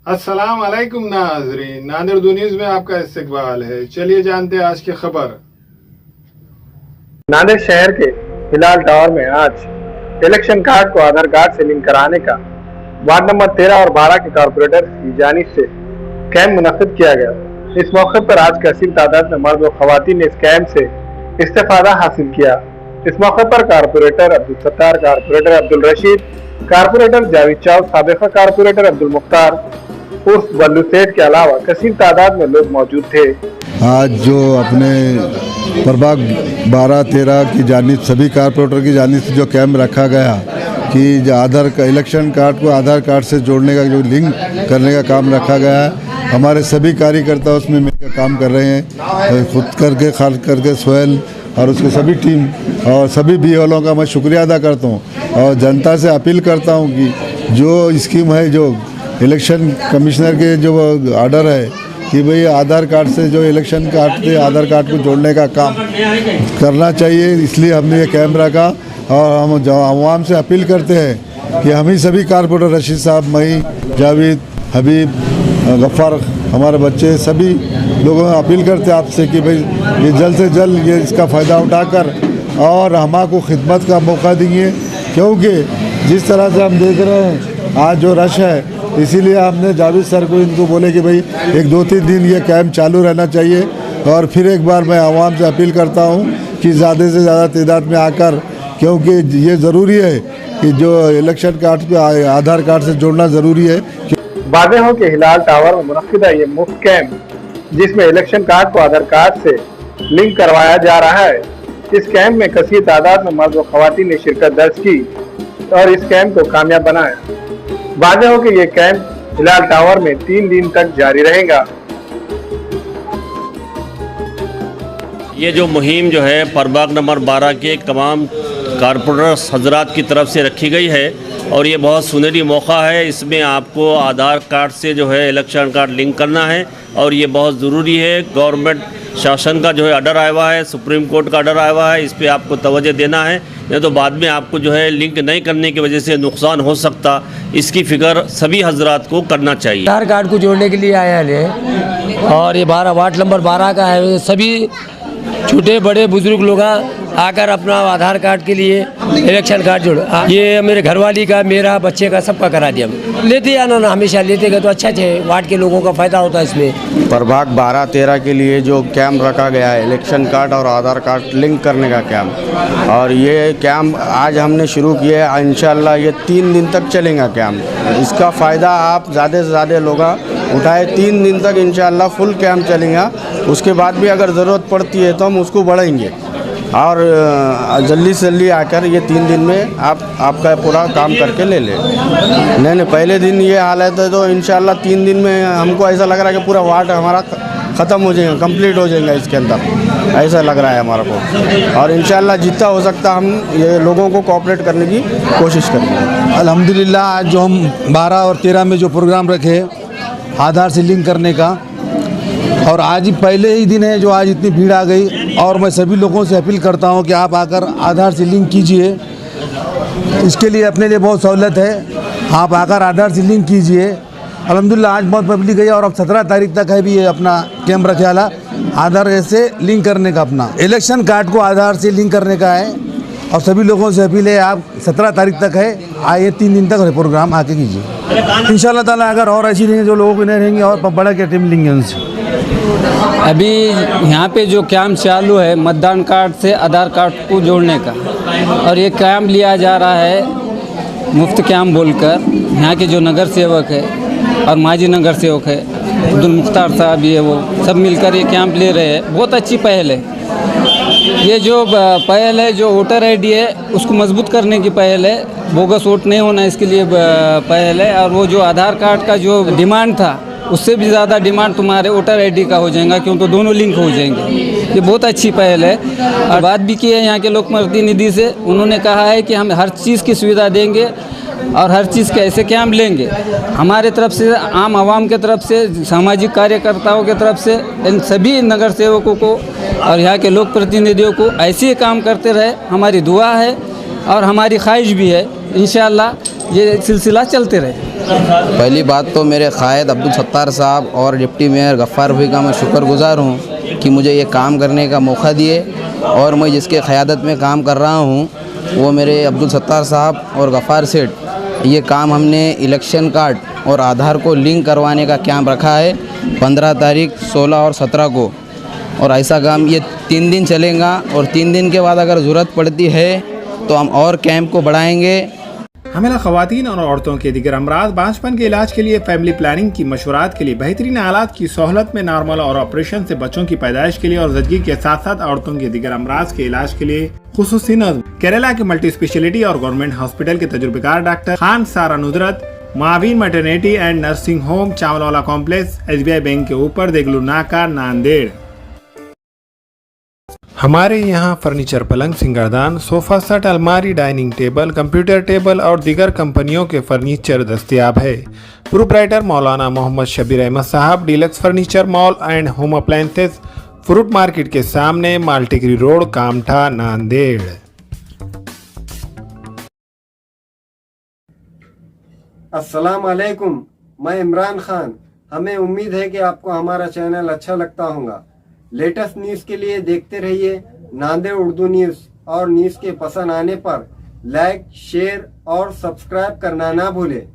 अस्सलाम वालेकुम नाज़रीन, नादिर न्यूज़ में आपका इस्तकबाल है। चलिए जानते हैं आज की खबर। नांदेड़ शहर के हिलाल टावर में आज इलेक्शन कार्ड को आधार कार्ड से लिंक कराने का वार्ड नंबर 13 और 12 के कारपोरेटर की जानिब से कैंप मुनक्किद किया गया। इस मौके पर आज कसीर तादाद में मर्द व खवातीन ने इस कैंप से इस्तेफादा हासिल किया। इस मौके पर corporator Abdul Sattar, corporator Abdul Rashid, corporator Javed चाव, साबिका कारपोरेटर अब्दुल मुख्तार उर्फ बल्लू सेठ के अलावा कसीर तादाद में लोग मौजूद थे। आज जो अपने प्रभाग 12-13 की जानिब सभी कारपोरेटर की जानिब से जो कैंप रखा गया कि आधार का इलेक्शन कार्ड को आधार कार्ड से जोड़ने का जो लिंक करने का काम रखा गया है, हमारे सभी कार्यकर्ता उसमें मिलकर काम कर रहे हैं। खुद करके खास करके सोहेल और उसके सभी टीम और सभी बीएलओ का मैं शुक्रिया अदा करता हूँ और जनता से अपील करता हूँ कि जो स्कीम है, जो इलेक्शन कमिश्नर के जो ऑर्डर है कि भाई आधार कार्ड से जो इलेक्शन कार्ड से आधार कार्ड को जोड़ने का काम करना चाहिए, इसलिए हमने ये कैंप रखा। और हम आवाम से अपील करते हैं कि हम ही सभी कारपोरेटर रशीद साहब, मई, जावेद, हबीब, गफ्फार, हमारे बच्चे, सभी लोगों को अपील करते हैं आपसे कि भाई ये जल्द से जल्द ये इसका फ़ायदा उठाकर और हमारे खिदमत का मौका देंगे, क्योंकि जिस तरह से हम देख रहे हैं आज जो रश है, इसीलिए हमने जावेद सर को इनको बोले कि भाई 1-2-3 दिन ये कैंप चालू रहना चाहिए। और फिर एक बार मैं आवाम से अपील करता हूँ कि ज़्यादा से ज़्यादा तादाद में आकर, क्योंकि ये ज़रूरी है कि जो इलेक्शन कार्ड को आधार कार्ड से जोड़ना ज़रूरी है। वाज़ेह हो के हिलाल टावर में मुनक्किदा ये मुफ्त कैंप, जिसमें इलेक्शन कार्ड को आधार कार्ड से लिंक करवाया जा रहा है, इस कैंप में कसीर तादाद में मर्द व खवातीन ने शिरकत दर्ज की और इस कैंप को कामयाब बनाया। वाज़ेह हो कि ये कैंप हिलाल टावर में 3 दिन तक जारी रहेगा। ये जो मुहिम जो है प्रभाग नंबर 12 के तमाम कारपोरेटर हजरात की तरफ से रखी गई है और ये बहुत सुनहरी मौका है। इसमें आपको आधार कार्ड से जो है इलेक्शन कार्ड लिंक करना है और ये बहुत ज़रूरी है। गवर्नमेंट शासन का जो है ऑर्डर आया हुआ है, सुप्रीम कोर्ट का ऑर्डर आया हुआ है, इस पर आपको तवज्जो देना है, नहीं तो बाद में आपको जो है लिंक नहीं करने की वजह से नुकसान हो सकता। इसकी फिक्र सभी हजरात को करना चाहिए। आधार कार्ड को जोड़ने के लिए आया है और ये 12 वार्ड नंबर 12 का है। सभी छोटे बड़े बुजुर्ग लोग आकर अपना आधार कार्ड के लिए इलेक्शन कार्ड जोड़ो। ये मेरे घरवाली का, मेरा, बच्चे का, सबका करा दिया। लेते आना ना, हमेशा लेते गए तो अच्छा है, वार्ड के लोगों का फ़ायदा होता है इसमें। प्रभाग 12-13 के लिए जो कैंप रखा गया है, इलेक्शन कार्ड और आधार कार्ड लिंक करने का कैंप, और ये कैंप आज हमने शुरू किया है। इंशाल्लाह ये 3 दिन तक चलेगा कैंप। इसका फ़ायदा आप ज़्यादा से ज़्यादा लोग उठाए। 3 दिन तक इंशाल्लाह फुल कैंप चलेगा। उसके बाद भी अगर ज़रूरत पड़ती है तो हम उसको बढ़ाएंगे और जल्दी से जल्दी आकर ये 3 दिन में आपका पूरा काम करके ले लें। नहीं, पहले दिन ये हालत है तो इंशाल्लाह 3 दिन में हमको ऐसा लग रहा है कि पूरा वार्ड हमारा ख़त्म हो जाएगा, कंप्लीट हो जाएगा इसके अंदर, ऐसा लग रहा है हमारे को। और इंशाल्लाह जितना हो सकता हम ये लोगों को कोऑपरेट करने की कोशिश करेंगे। अल्हम्दुलिल्लाह आज जो हम 12 और 13 में जो प्रोग्राम रखे आधार से लिंक करने का, और आज ही पहले ही दिन है जो आज इतनी भीड़ आ गई। और मैं सभी लोगों से अपील करता हूं कि आप आकर आधार से लिंक कीजिए। इसके लिए अपने लिए बहुत सहूलत है, आप आकर आधार से लिंक कीजिए। अल्हम्दुलिल्लाह आज बहुत पब्लिक है और अब 17 तारीख तक है भी ये अपना कैंप रखे वाला आधार से लिंक करने का। अपना इलेक्शन कार्ड को आधार से लिंक करने का है और सभी लोगों से अपील है, आप 17 तारीख तक है, आइए 3 दिन तक प्रोग्राम आके कीजिए। इंशाल्लाह ताला अगर और ऐसी रहेंगे जो लोगों को नहीं रहेंगे और बड़ा के टीम लेंगे उनसे। अभी यहाँ पे जो कैंप चालू है मतदान कार्ड से आधार कार्ड को जोड़ने का, और ये कैंप लिया जा रहा है मुफ्त कैंप बोलकर। यहाँ के जो नगर सेवक है और माजी नगर सेवक है अब्दुल मुख्तार साहब, ये वो सब मिलकर ये कैंप ले रहे हैं। बहुत अच्छी पहल है ये। जो पहल है, जो वोटर आईडी है उसको मजबूत करने की पहल है, बोगस वोट नहीं होना इसके लिए पहल है। और वो जो आधार कार्ड का जो डिमांड था उससे भी ज़्यादा डिमांड तुम्हारे वोटर आईडी का हो जाएगा, क्यों तो दोनों लिंक हो जाएंगे। ये बहुत अच्छी पहल है। और बात भी की है यहाँ के लोक प्रतिनिधि से, उन्होंने कहा है कि हम हर चीज़ की सुविधा देंगे और हर चीज़ के ऐसे कैंप लेंगे। हमारे तरफ से, आम आवाम के तरफ से, सामाजिक कार्यकर्ताओं के तरफ से, इन सभी नगर सेवकों को और यहाँ के लोक प्रतिनिधियों को ऐसे ही काम करते रहे, हमारी दुआ है और हमारी ख्वाहिश भी है। इंशाअल्लाह ये सिलसिला चलते रहे। पहली बात तो मेरे कायद अब्दुल सत्तार साहब और डिप्टी मेयर गफ़्फ़ार भाई का मैं शुक्रगुज़ार हूँ कि मुझे ये काम करने का मौका दिए और मैं जिसके क़यादत में काम कर रहा हूँ वो मेरे अब्दुल सत्तार साहब और गफ़्फ़ार सेठ। ये काम हमने इलेक्शन कार्ड और आधार को लिंक करवाने का कैंप रखा है 15 तारीख 16 और 17 को, और ऐसा काम ये 3 दिन चलेगा और 3 दिन के बाद अगर ज़रूरत पड़ती है तो हम और कैंप को बढ़ाएंगे। हमेला ख़वातीन और औरतों के दीगर अमराज बांझपन के इलाज के लिए, फैमिली प्लानिंग की मशवरात के लिए, बेहतरीन आलात की सहूलत में, नॉर्मल और ऑपरेशन से बच्चों की पैदाइश के लिए और ज़चगी के साथ साथ औरतों के दीगर अमराज के इलाज के लिए खुसूसी नज़्म केरला के मल्टी स्पेशलिटी और गवर्नमेंट हॉस्पिटल के तजुर्बेकार डॉक्टर खान सारा नुजरत, मावीन maternity and nursing home, Chawalwala complex, SBI bank के ऊपर, देगलू नाका, नांदेड़। हमारे यहाँ फर्नीचर, पलंग, सिंगारदान, सोफा सेट, अलमारी, डाइनिंग टेबल, कंप्यूटर टेबल और दीगर कंपनियों के फर्नीचर दस्तयाब है। प्रोप्राइटर मौलाना मोहम्मद शबीर अहमद साहब, deluxe furniture mall and home appliances, fruit market के सामने, माल्टीगिरी रोड, कामठा, नांदेड़। अस्सलाम वालेकुम, मैं इमरान खान। हमें उम्मीद है कि आपको हमारा चैनल अच्छा लगता होगा। लेटेस्ट न्यूज़ के लिए देखते रहिए नांदेड़ उर्दू न्यूज़, और न्यूज़ के पसंद आने पर लाइक, शेयर और सब्सक्राइब करना ना भूलें।